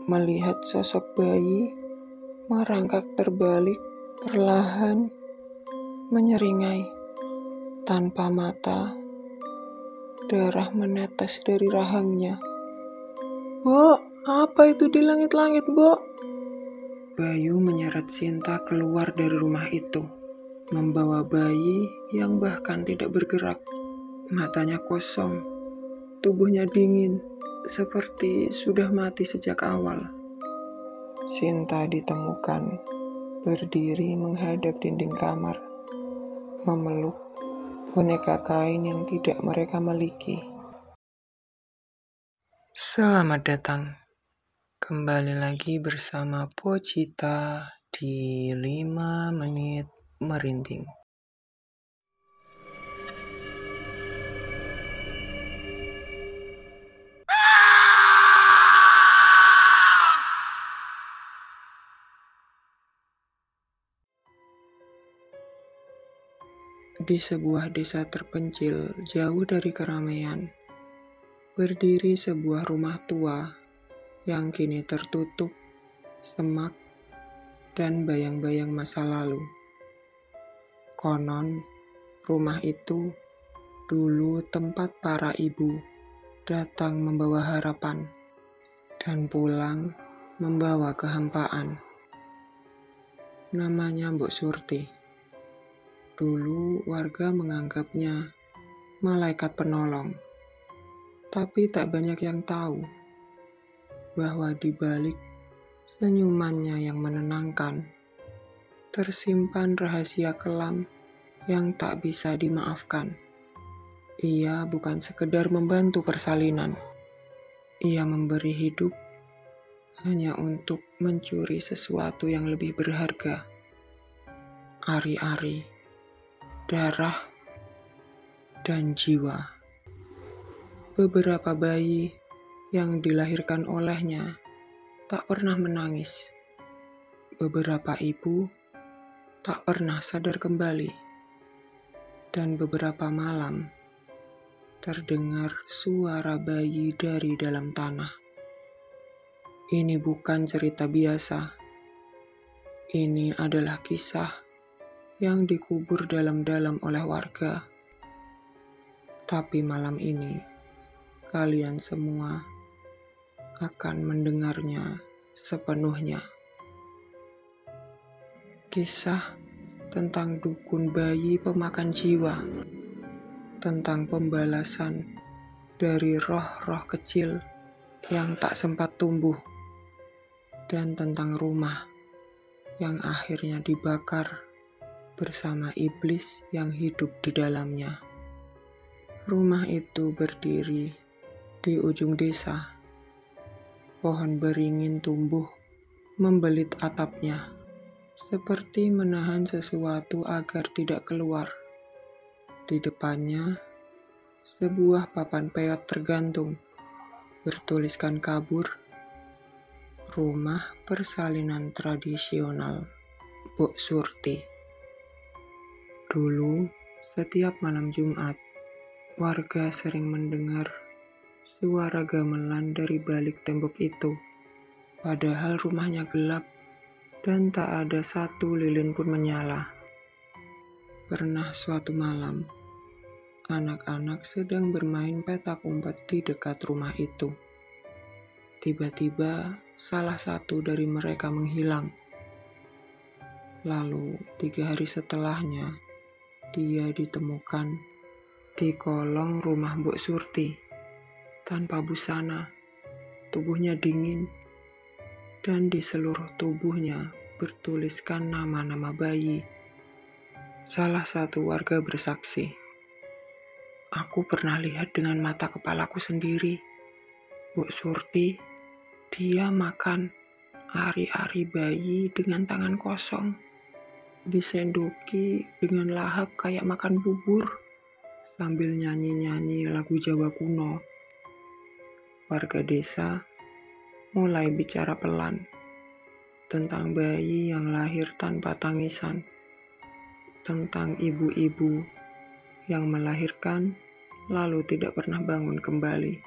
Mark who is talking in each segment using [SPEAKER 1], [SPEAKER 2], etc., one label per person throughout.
[SPEAKER 1] melihat sosok bayi merangkak terbalik perlahan, menyeringai tanpa mata. Darah menetes dari rahangnya. "Bo, apa itu di langit-langit, Bo?" Bayu menyeret Sinta keluar dari rumah itu, membawa bayi yang bahkan tidak bergerak. Matanya kosong, tubuhnya dingin, seperti sudah mati sejak awal. Sinta ditemukan berdiri menghadap dinding kamar, memeluk boneka kain yang tidak mereka miliki. Selamat datang kembali lagi bersama Pocita di 5 menit merinding. Di sebuah desa terpencil jauh dari keramaian, berdiri sebuah rumah tua yang kini tertutup semak dan bayang-bayang masa lalu. Konon, rumah itu dulu tempat para ibu datang membawa harapan dan pulang membawa kehampaan. Namanya Mbok Surti. Dulu warga menganggapnya malaikat penolong. Tapi tak banyak yang tahu bahwa di balik senyumannya yang menenangkan, tersimpan rahasia kelam yang tak bisa dimaafkan. Ia bukan sekedar membantu persalinan. Ia memberi hidup hanya untuk mencuri sesuatu yang lebih berharga. Ari-ari, darah, dan jiwa. Beberapa bayi yang dilahirkan olehnya tak pernah menangis. Beberapa ibu tak pernah sadar kembali. Dan beberapa malam terdengar suara bayi dari dalam tanah. Ini bukan cerita biasa. Ini adalah kisah yang dikubur dalam-dalam oleh warga. Tapi malam ini, kalian semua akan mendengarnya sepenuhnya. Kisah tentang dukun bayi pemakan jiwa, tentang pembalasan dari roh-roh kecil yang tak sempat tumbuh, dan tentang rumah yang akhirnya dibakar bersama iblis yang hidup di dalamnya. Rumah itu berdiri di ujung desa. Pohon beringin tumbuh membelit atapnya, seperti menahan sesuatu agar tidak keluar. Di depannya, sebuah papan peot tergantung, bertuliskan kabur, rumah persalinan tradisional Mbok Surti. Dulu, setiap malam Jumat, warga sering mendengar suara gamelan dari balik tembok itu, padahal rumahnya gelap dan tak ada satu lilin pun menyala. Pernah suatu malam, anak-anak sedang bermain petak umpet di dekat rumah itu. Tiba-tiba, salah satu dari mereka menghilang. Lalu, 3 hari setelahnya, dia ditemukan di kolong rumah Mbok Surti, tanpa busana, tubuhnya dingin, dan di seluruh tubuhnya bertuliskan nama-nama bayi. Salah satu warga bersaksi, "Aku pernah lihat dengan mata kepalaku sendiri. Mbok Surti, dia makan ari-ari bayi dengan tangan kosong, disendoki dengan lahap kayak makan bubur, sambil nyanyi-nyanyi lagu Jawa kuno." Warga desa mulai bicara pelan tentang bayi yang lahir tanpa tangisan, tentang ibu-ibu yang melahirkan lalu tidak pernah bangun kembali.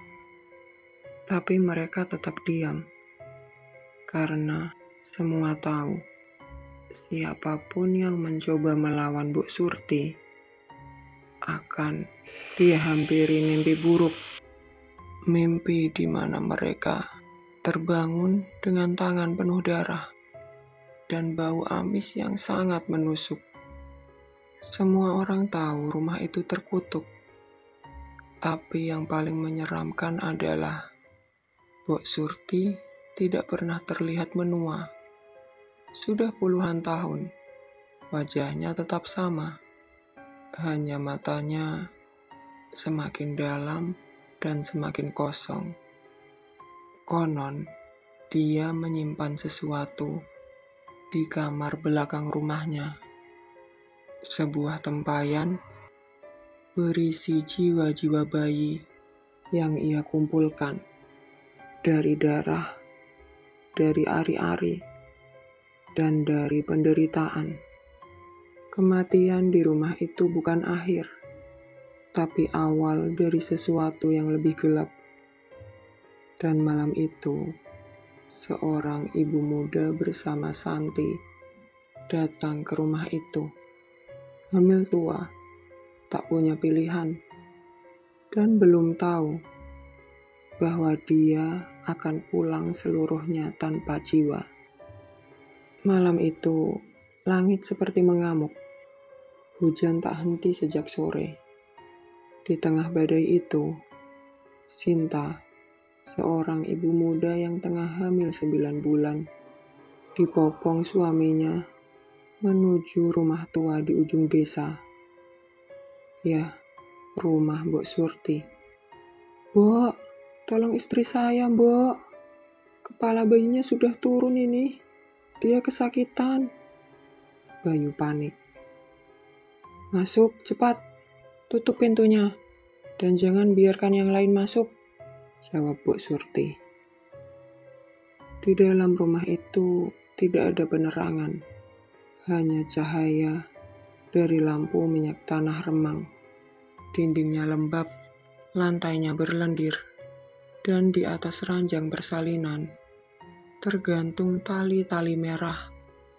[SPEAKER 1] Tapi mereka tetap diam. karena semua tahu siapapun yang mencoba melawan Bu Surti akan dihampiri mimpi buruk. Mimpi di mana mereka terbangun dengan tangan penuh darah dan bau amis yang sangat menusuk. Semua orang tahu rumah itu terkutuk. Tapi yang paling menyeramkan adalah Bu Surti tidak pernah terlihat menua. Sudah puluhan tahun, wajahnya tetap sama. Hanya matanya semakin dalam dan semakin kosong. Konon, dia menyimpan sesuatu di kamar belakang rumahnya. Sebuah tempayan berisi jiwa-jiwa bayi yang ia kumpulkan dari darah, dari ari-ari, dan dari penderitaan. Kematian di rumah itu bukan akhir, tapi awal dari sesuatu yang lebih gelap. Dan malam itu, seorang ibu muda bersama Santi datang ke rumah itu. Hamil tua, tak punya pilihan, dan belum tahu bahwa dia akan pulang seluruhnya tanpa jiwa. Malam itu, langit seperti mengamuk. Hujan tak henti sejak sore. Di tengah badai itu, Sinta, seorang ibu muda yang tengah hamil 9 bulan, dipopong suaminya menuju rumah tua di ujung desa. Ya, rumah Mbok Surti. "Mbok, tolong istri saya, Mbok. Kepala bayinya sudah turun ini. Dia kesakitan." Bayu panik. "Masuk, cepat. Tutup pintunya. Dan jangan biarkan yang lain masuk," jawab Bu Surti. Di dalam rumah itu tidak ada penerangan. Hanya cahaya dari lampu minyak tanah remang. Dindingnya lembab, lantainya berlendir, dan di atas ranjang persalinan tergantung tali-tali merah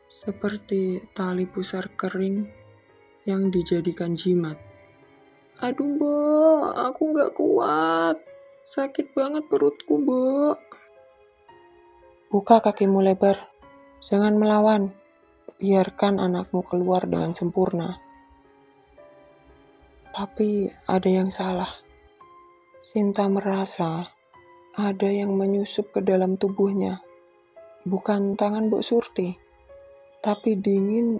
[SPEAKER 1] seperti tali pusar kering yang dijadikan jimat. "Aduh, Mbok, aku nggak kuat. Sakit banget perutku, Mbok." "Buka kakimu lebar. Jangan melawan. Biarkan anakmu keluar dengan sempurna." Tapi ada yang salah. Sinta merasa ada yang menyusup ke dalam tubuhnya. Bukan tangan Mbok Surti, tapi dingin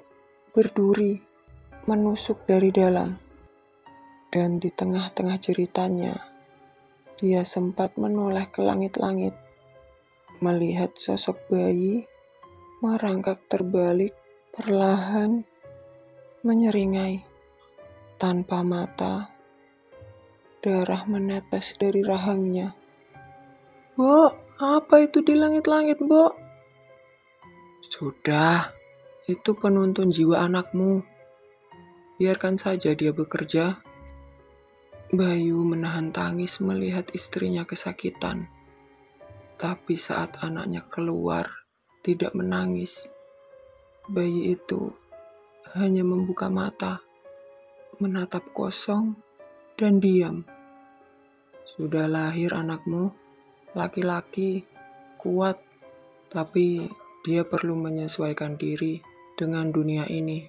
[SPEAKER 1] berduri menusuk dari dalam. Dan di tengah-tengah jeritanya, dia sempat menoleh ke langit-langit, melihat sosok bayi merangkak terbalik, perlahan menyeringai. Tanpa mata, darah menetes dari rahangnya. "Mbok, apa itu di langit-langit, Mbok?" "Sudah, itu penuntun jiwa anakmu. Biarkan saja dia bekerja." Bayu menahan tangis melihat istrinya kesakitan. Tapi saat anaknya keluar, tidak menangis. Bayi itu hanya membuka mata, menatap kosong, dan diam. "Sudah lahir anakmu, laki-laki, kuat, tapi dia perlu menyesuaikan diri dengan dunia ini."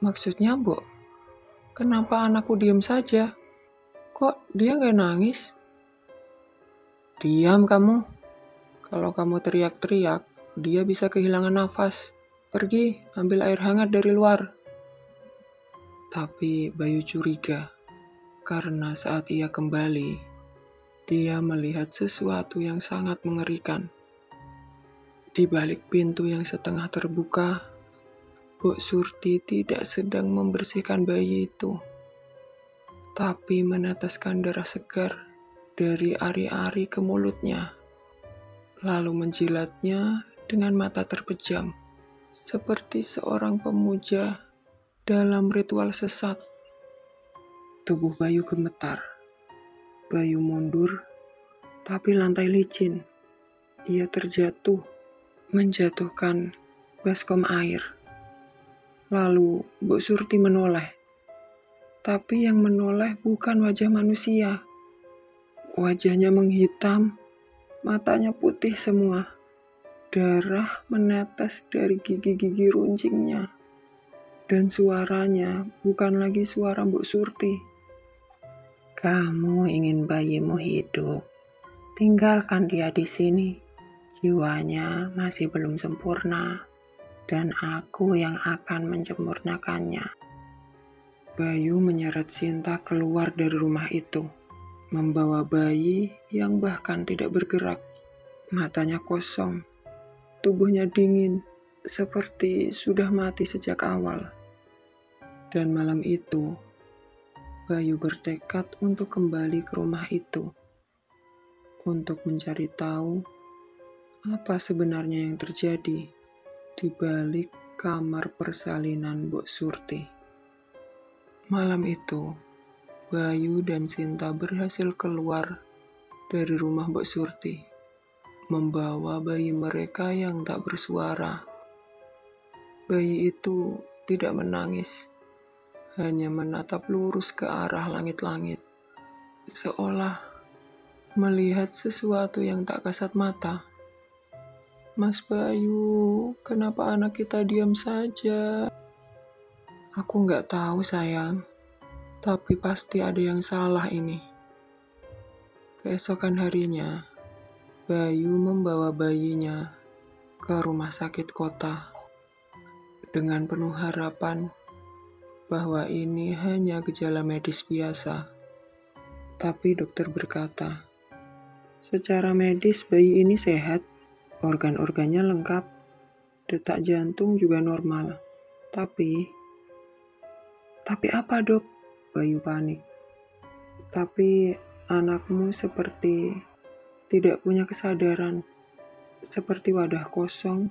[SPEAKER 1] "Maksudnya, Mbok, kenapa anakku diam saja? Kok dia nggak nangis?" "Diam kamu. Kalau kamu teriak-teriak, dia bisa kehilangan nafas. Pergi, ambil air hangat dari luar." Tapi Bayu curiga, karena saat ia kembali, dia melihat sesuatu yang sangat mengerikan. Di balik pintu yang setengah terbuka, Bu Surti tidak sedang membersihkan bayi itu, tapi meneteskan darah segar dari ari-ari ke mulutnya, lalu menjilatnya dengan mata terpejam, seperti seorang pemuja dalam ritual sesat. Tubuh Bayu gemetar. Bayu mundur, tapi lantai licin. ia terjatuh, menjatuhkan baskom air. Lalu Bu Surti menoleh. Tapi yang menoleh bukan wajah manusia. Wajahnya menghitam, matanya putih semua. Darah menetes dari gigi-gigi runcingnya. Dan suaranya bukan lagi suara Bu Surti. Kamu ingin bayimu hidup. Tinggalkan dia di sini. Jiwanya masih belum sempurna. Dan aku yang akan menyempurnakannya. Bayu menyeret Sinta keluar dari rumah itu, membawa bayi yang bahkan tidak bergerak. Matanya kosong, tubuhnya dingin, seperti sudah mati sejak awal. Dan malam itu, Bayu bertekad untuk kembali ke rumah itu, untuk mencari tahu apa sebenarnya yang terjadi di balik kamar persalinan Mbok Surti. Malam itu, Bayu dan Sinta berhasil keluar dari rumah Mbok Surti, membawa bayi mereka yang tak bersuara. Bayi itu tidak menangis, hanya menatap lurus ke arah langit-langit, seolah melihat sesuatu yang tak kasat mata. Mas Bayu, kenapa anak kita diam saja? Aku nggak tahu sayang, tapi pasti ada yang salah ini. Keesokan harinya, Bayu membawa bayinya ke rumah sakit kota dengan penuh harapan bahwa ini hanya gejala medis biasa. Tapi dokter berkata, secara medis bayi ini sehat, organ-organnya lengkap, detak jantung juga normal. Tapi apa dok? Bayu panik. Tapi anakmu seperti tidak punya kesadaran, seperti wadah kosong,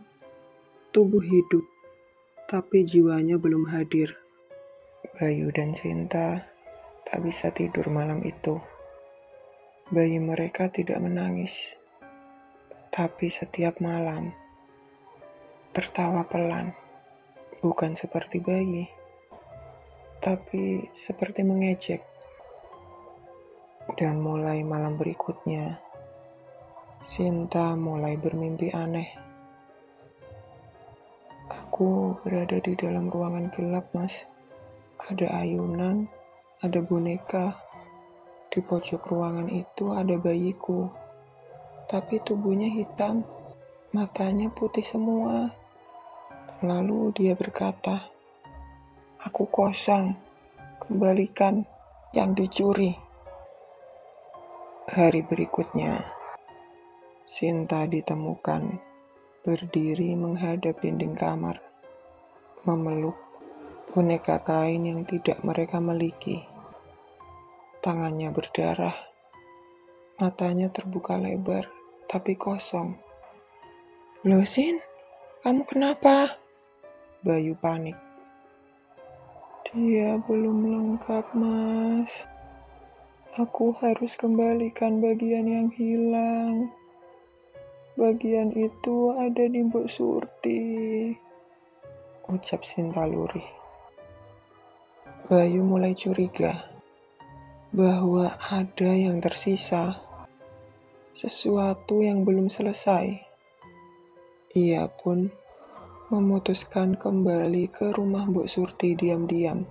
[SPEAKER 1] tubuh hidup, tapi jiwanya belum hadir. Bayu dan Sinta tak bisa tidur malam itu. Bayi mereka tidak menangis, tapi setiap malam tertawa pelan, bukan seperti bayi, tapi seperti mengejek. Dan mulai malam berikutnya, Sinta mulai bermimpi aneh. Aku berada di dalam ruangan gelap, Mas. Ada ayunan, ada boneka. Di pojok ruangan itu ada bayiku. Tapi tubuhnya hitam, matanya putih semua. Lalu dia berkata, aku kosong, kembalikan yang dicuri. Hari berikutnya, Sinta ditemukan berdiri menghadap dinding kamar, memeluk boneka kain yang tidak mereka miliki. Tangannya berdarah, matanya terbuka lebar, tapi kosong. Loh Sin, kamu kenapa? Bayu panik. Dia belum lengkap, Mas. Aku harus kembalikan bagian yang hilang. Bagian itu ada di Mbok Surti, ucap Sinta lurih. Bayu mulai curiga bahwa ada yang tersisa, sesuatu yang belum selesai. Ia pun memutuskan kembali ke rumah Mbok Surti diam-diam.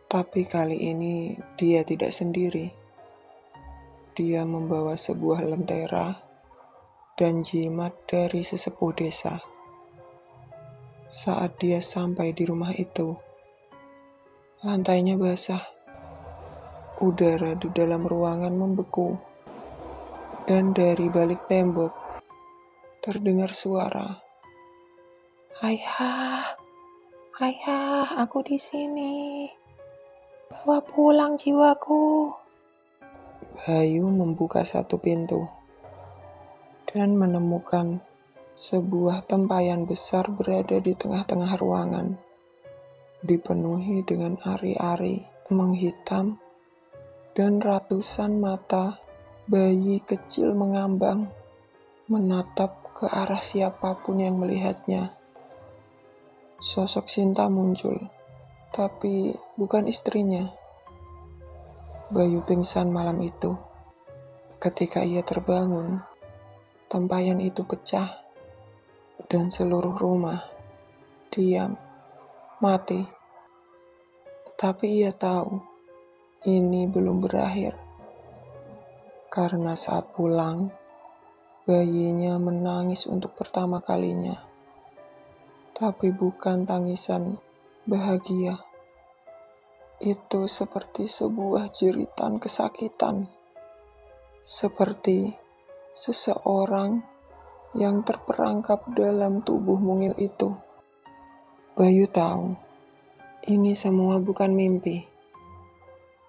[SPEAKER 1] Tapi kali ini dia tidak sendiri. Dia membawa sebuah lentera dan jimat dari sesepuh desa. Saat dia sampai di rumah itu, lantainya basah. Udara di dalam ruangan membeku. Dan dari balik tembok, terdengar suara. Ayah, aku di sini. Bawa pulang jiwaku. Bayu membuka satu pintu dan menemukan sebuah tempayan besar berada di tengah-tengah ruangan, dipenuhi dengan ari-ari menghitam dan ratusan mata bayi kecil mengambang. menatap ke arah siapapun yang melihatnya. Sosok Sinta muncul, tapi bukan istrinya. Bayu pingsan malam itu. Ketika ia terbangun, tempayan itu pecah dan seluruh rumah diam, mati. Tapi ia tahu ini belum berakhir. Karena saat pulang, bayinya menangis untuk pertama kalinya. Tapi bukan tangisan bahagia. Itu seperti sebuah jeritan kesakitan. Seperti seseorang yang terperangkap dalam tubuh mungil itu. Bayu tahu, ini semua bukan mimpi.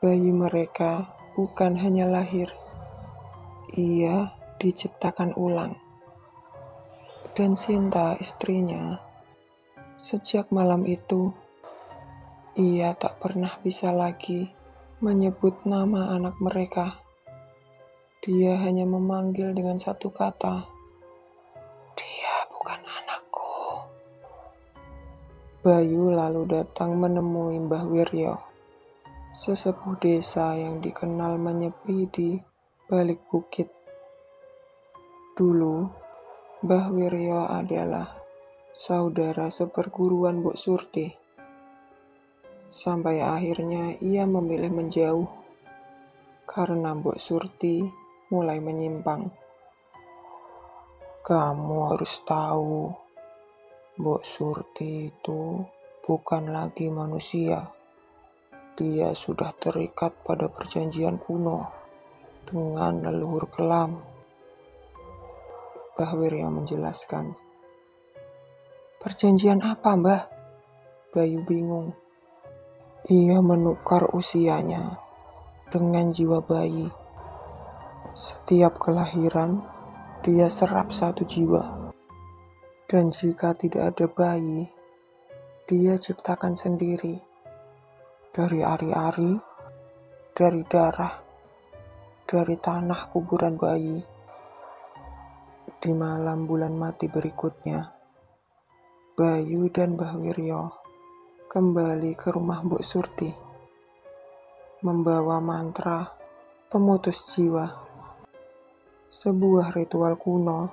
[SPEAKER 1] Bayi mereka bukan hanya lahir. Ia diciptakan ulang. Dan Sinta, istrinya, sejak malam itu, ia tak pernah bisa lagi menyebut nama anak mereka. Dia hanya memanggil dengan satu kata, "Dia bukan anakku." Bayu lalu datang menemui Mbah Wiryo, sesepuh desa yang dikenal menyepi di balik bukit. Dulu, Mbah Wiryo adalah saudara seperguruan Mbok Surti. Sampai akhirnya ia memilih menjauh karena Mbok Surti mulai menyimpang. Kamu harus tahu, Mbok Surti itu bukan lagi manusia. Dia sudah terikat pada perjanjian kuno dengan leluhur kelam. Mbah Wiryo menjelaskan. Perjanjian apa, Mbah? Bayu bingung. Ia menukar usianya dengan jiwa bayi. Setiap kelahiran, dia serap satu jiwa. Dan jika tidak ada bayi, dia ciptakan sendiri. Dari ari-ari, dari darah, dari tanah kuburan bayi. Di malam bulan mati berikutnya, Bayu dan Mbah Wiryo kembali ke rumah Mbok Surti, membawa mantra pemutus jiwa, sebuah ritual kuno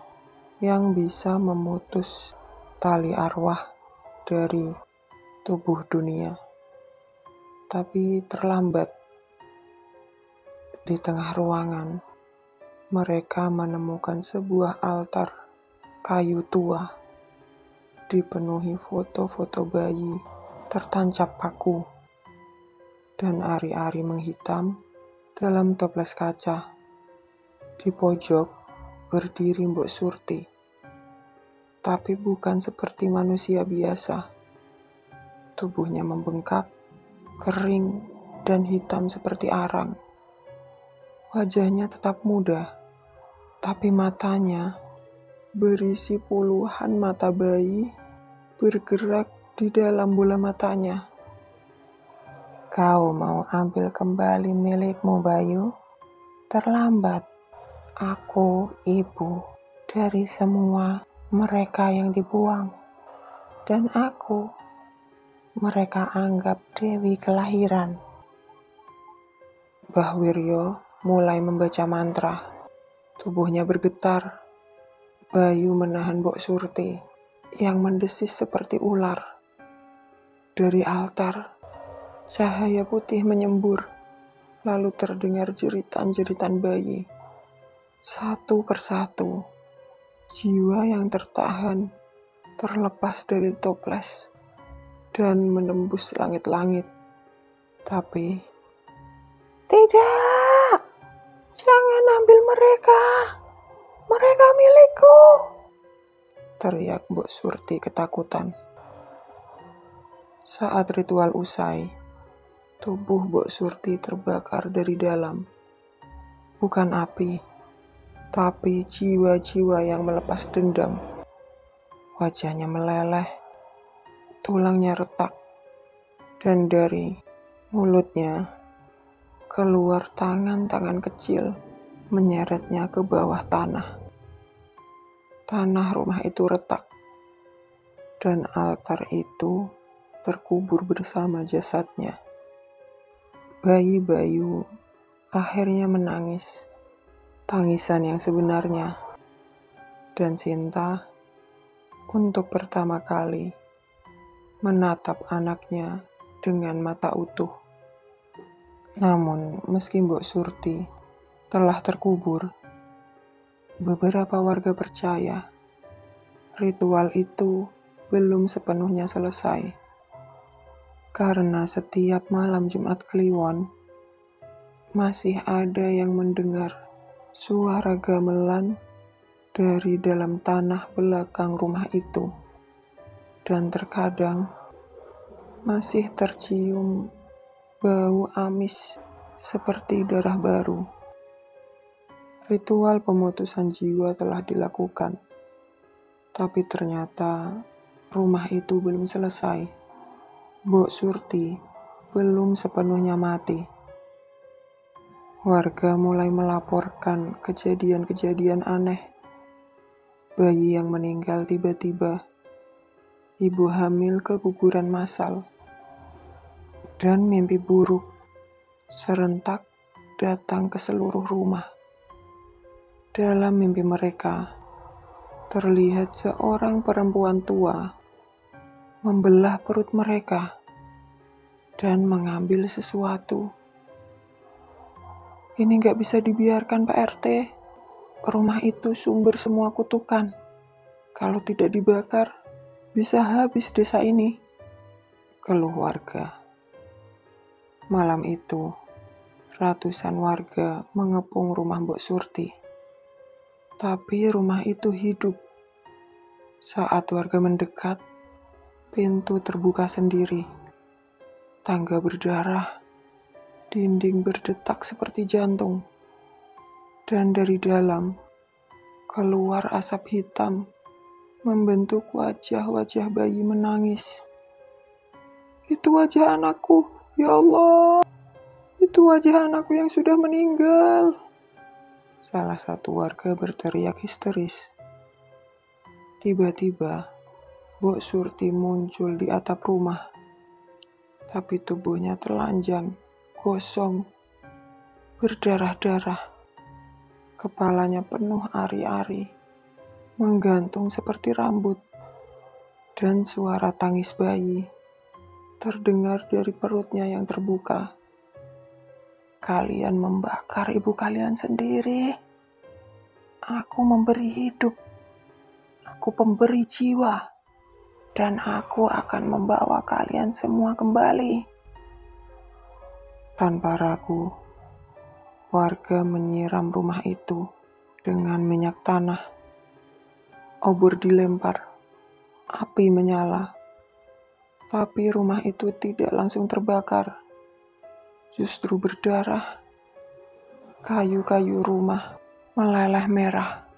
[SPEAKER 1] yang bisa memutus tali arwah dari tubuh dunia. Tapi terlambat. Di tengah ruangan, mereka menemukan sebuah altar kayu tua, dipenuhi foto-foto bayi tertancap paku, dan ari-ari menghitam dalam toples kaca. Di pojok berdiri Mbok Surti, tapi bukan seperti manusia biasa. Tubuhnya membengkak, kering, dan hitam seperti arang. Wajahnya tetap muda, tapi matanya berisi puluhan mata bayi bergerak di dalam bola matanya. Kau mau ambil kembali milikmu, Bayu? Terlambat. Aku ibu dari semua mereka yang dibuang. Dan aku, mereka anggap Dewi kelahiran. Mbah Wiryo mulai membaca mantra. Tubuhnya bergetar. Bayu menahan Mbok Surti yang mendesis seperti ular. Dari altar, cahaya putih menyembur, lalu terdengar jeritan-jeritan bayi. Satu persatu, jiwa yang tertahan terlepas dari toples dan menembus langit-langit. Tapi, tidak! Jangan ambil mereka! Mereka milikku! Teriak Mbok Surti ketakutan. Saat ritual usai, tubuh Mbok Surti terbakar dari dalam. Bukan api, tapi jiwa-jiwa yang melepas dendam. Wajahnya meleleh, tulangnya retak, dan dari mulutnya keluar tangan-tangan kecil menyeretnya ke bawah tanah. tanah rumah itu retak, dan altar itu terkubur bersama jasadnya. Bayi Bayu akhirnya menangis, tangisan yang sebenarnya, dan Sinta untuk pertama kali menatap anaknya dengan mata utuh. Namun, meski Mbok Surti telah terkubur, beberapa warga percaya ritual itu belum sepenuhnya selesai. Karena setiap malam Jumat Kliwon, masih ada yang mendengar suara gamelan dari dalam tanah belakang rumah itu. Dan terkadang masih tercium bau amis seperti darah baru. Ritual pemutusan jiwa telah dilakukan, tapi ternyata rumah itu belum selesai. Mbok Surti belum sepenuhnya mati. Warga mulai melaporkan kejadian-kejadian aneh. Bayi yang meninggal tiba-tiba, ibu hamil keguguran massal, dan mimpi buruk serentak datang ke seluruh rumah. Dalam mimpi mereka, terlihat seorang perempuan tua membelah perut mereka dan mengambil sesuatu. Ini gak bisa dibiarkan, Pak RT. Rumah itu sumber semua kutukan. Kalau tidak dibakar, bisa habis desa ini, keluh warga. Malam itu, ratusan warga mengepung rumah Mbok Surti. Tapi rumah itu hidup. Saat warga mendekat, pintu terbuka sendiri. Tangga berdarah, dinding berdetak seperti jantung. Dan dari dalam, keluar asap hitam, membentuk wajah-wajah bayi menangis. Itu wajah anakku, ya Allah. Itu wajah anakku yang sudah meninggal. Salah satu warga berteriak histeris. Tiba-tiba, Mbok Surti muncul di atap rumah. Tapi tubuhnya telanjang, gosong, berdarah-darah. Kepalanya penuh ari-ari, menggantung seperti rambut. Dan suara tangis bayi terdengar dari perutnya yang terbuka. Kalian membakar ibu kalian sendiri. Aku memberi hidup. Aku pemberi jiwa. Dan aku akan membawa kalian semua kembali. Tanpa ragu, warga menyiram rumah itu dengan minyak tanah. Obor dilempar, api menyala. Tapi rumah itu tidak langsung terbakar. Justru berdarah. Kayu-kayu rumah meleleh merah.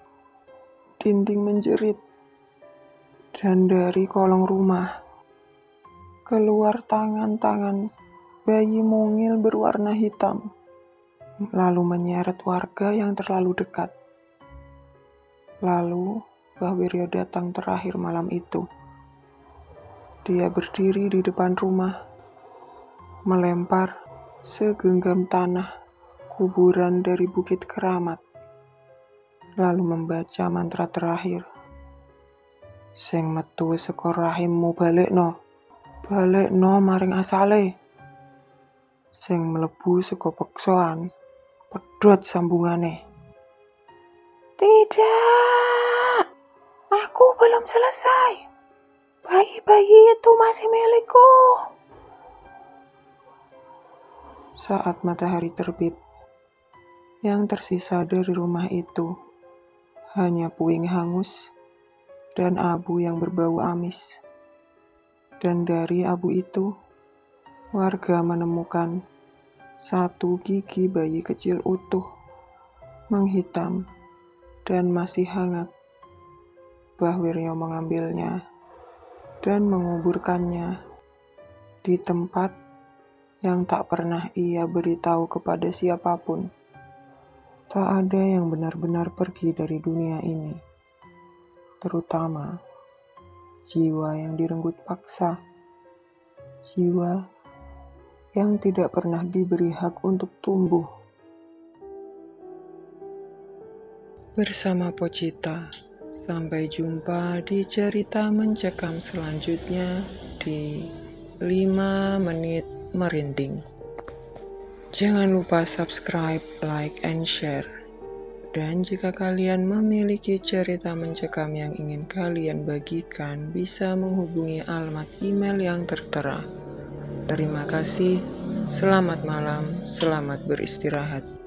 [SPEAKER 1] Dinding menjerit. Dan dari kolong rumah keluar tangan-tangan bayi mungil berwarna hitam, lalu menyeret warga yang terlalu dekat. Lalu Mbah Wiryo datang terakhir malam itu. Dia berdiri di depan rumah, melempar segenggam tanah kuburan dari Bukit Keramat, lalu membaca mantra terakhir. Sing metu saka rahimmu balekno maring asale. Sing mlebu saka peksoan pedhot sambungane. Tidak, aku belum selesai. Bayi-bayi itu masih milikku. Saat matahari terbit, yang tersisa dari rumah itu hanya puing hangus dan abu yang berbau amis. Dan dari abu itu, warga menemukan satu gigi bayi kecil utuh, menghitam, dan masih hangat. Mbah Wiryo mengambilnya dan menguburkannya di tempat yang tak pernah ia beritahu kepada siapapun. Tak ada yang benar-benar pergi dari dunia ini. terutama jiwa yang direnggut paksa, jiwa yang tidak pernah diberi hak untuk tumbuh. Bersama Pocita, sampai jumpa di cerita mencekam selanjutnya di 5 menit merinding. Jangan lupa subscribe, like, and share. Dan jika kalian memiliki cerita mencekam yang ingin kalian bagikan, bisa menghubungi alamat email yang tertera. Terima kasih, selamat malam, selamat beristirahat.